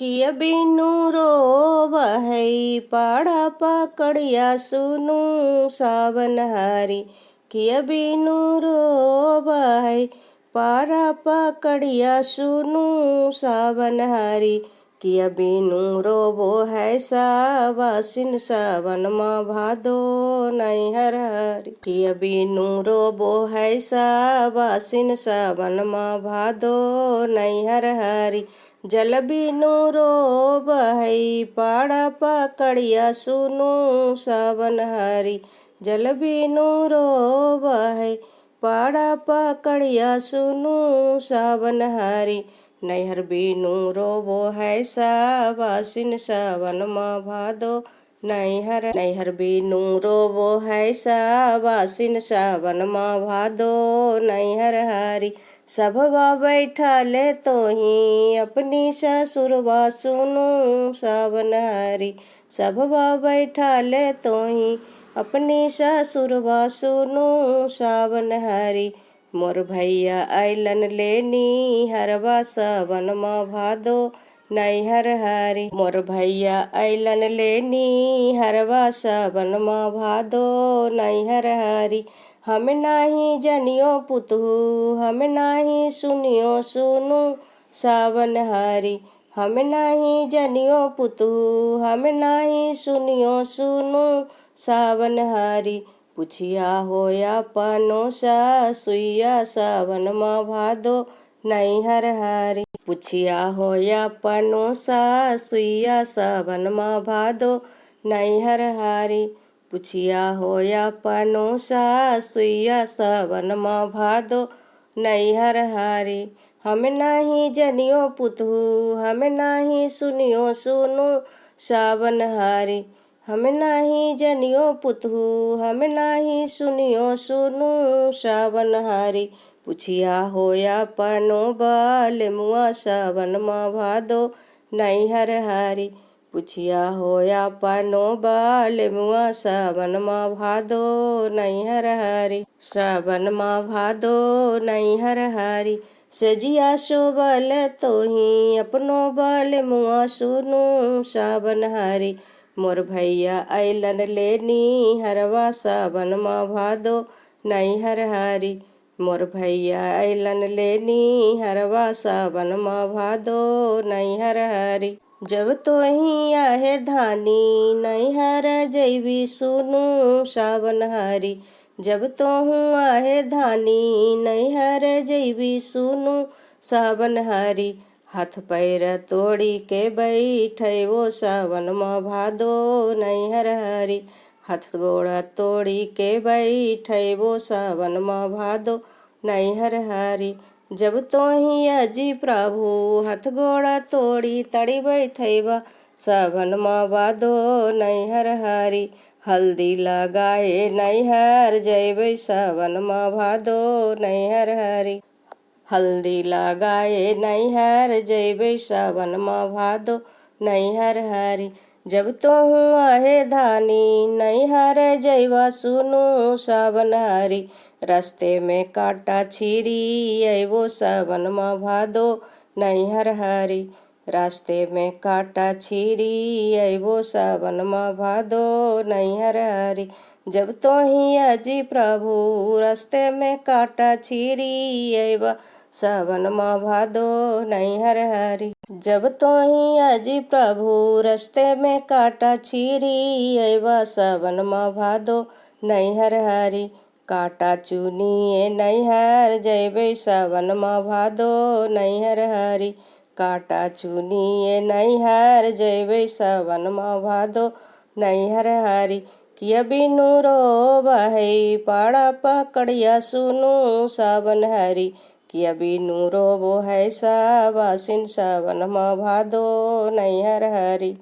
किया बिनु रोबहै पाड़ा पकड़िया सुनु सावन हारी। किया बिनु रोबहै पाड़ा पकड़िया सुनु सावन हारी। किया बिनु रोबो है सावासिन सावन माँ भादो नैहर हारी। किया बिनु रोबो है सावासिन सावन माँ भादो नैहर हारी। जल बिनु रोबहै पाड़ा पकड़िया सुनु सावन हारी। जल बिनु रोबहै पाड़ा पकड़िया सुनु सावन हारी। नैहर बिनु रोबो है सावासिन सावन माँ भादो नैहर। नैहर बिनु रोबो है सावासिन सावन माँ भादो नैहर हारी। सभवा बैठले तोही अपनी ससुरवा सुनु सावन हारी। सभवा बैठले तोही अपनी ससुरवा सुनु सावन हारी। मोर भैया आइलन लेनी हरवा सावन माँ भादो नैहर हारी। मोर भैया आइलन लेनी हरवा सावन माँ भादो नैहर हारी। हम नाही जनियो पुतहु हम नाही सुनियो सुनु सावन हारी। हम नाही जनियो पुतहु हम नाही सुनियो सुनु सावन हारी। पुछिया होया पानो सासुइया सावन माँ भादो नैहर हारी। पुछिया होया पानो सासुइया सावन माँ भादो नैहर हारी। पुछिया होया पानो सासुइया सावन माँ भादो नैहर हारी। हम नाही जनियो पुतहु हम नाही सुनियो सुनु सावन हारी। हम नाही जनियो पुतहु हम नाही सुनियो सुनु सावन हारी। पुछिया होया पानो बाल मुआ सावन माँ भादो नैहर हारी। पुछिया होया पानो बाल मुआ सावन माँ भादो नैहर हारी। सावन माँ भादो नैहर हारी। सजिया शोभल तोही अपनो बाल मुआ सुनु सावन हारी। मोर भैया आइलन लेनी हरवा सावन माँ भादो नैहर हारी। मोर भैया आइलन लेनी हरवा सावन माँ भादो नैहर हारी। जब तोही आहे धानी नैहर जैबी सुनु सावन हारी। जब तोहू आहे धानी नैहर जैबी सुनु सावन हारी। हाथ पैर तोड़ी के बैठे वो सावन माँ भादो नैहर हारी। हाथ गोड़ा तोड़ी के बैठे वो सावन माँ भादो नैहर हारी। जब तोही अजी प्रभु हाथ गोड़ा तोड़ी तड़ी बैठेबा सावन माँ भादो नैहर हारी। हल्दी लगाए नैहर जैबै सावन माँ भादो नैहर हारी। हल्दी लगाए नैहर जैबै सावन माँ भादो नैहर हारी। जब तोहू आहे धानी नैहर जैबा सुनु सावन हारी। रास्ते में काटा छिरी अइबो सावन माँ भादो नैहर हारी। रास्ते में काटा छिरी अइबो सावन माँ भादो नैहर हारी। जब तोही अजी प्रभु रास्ते में काटा छिरी अइबा सावन माँ भादो नैहर हारी। जब तोही अजी प्रभु रास्ते में काटा छिरी अइबा सावन माँ भादो नैहर हारी। काटा चुनिए नैहर जैबै सावन माँ भादो नैहर हारी। काटा चुनिए नैहर जैबै सावन माँ भादो नैहर हारी। किया बिनु रोबहै पाड़ा पकड़िया सुनु सावन हारी। किया बिनु रोबो है सावासिन सावन माँ भादो नैहर हारी।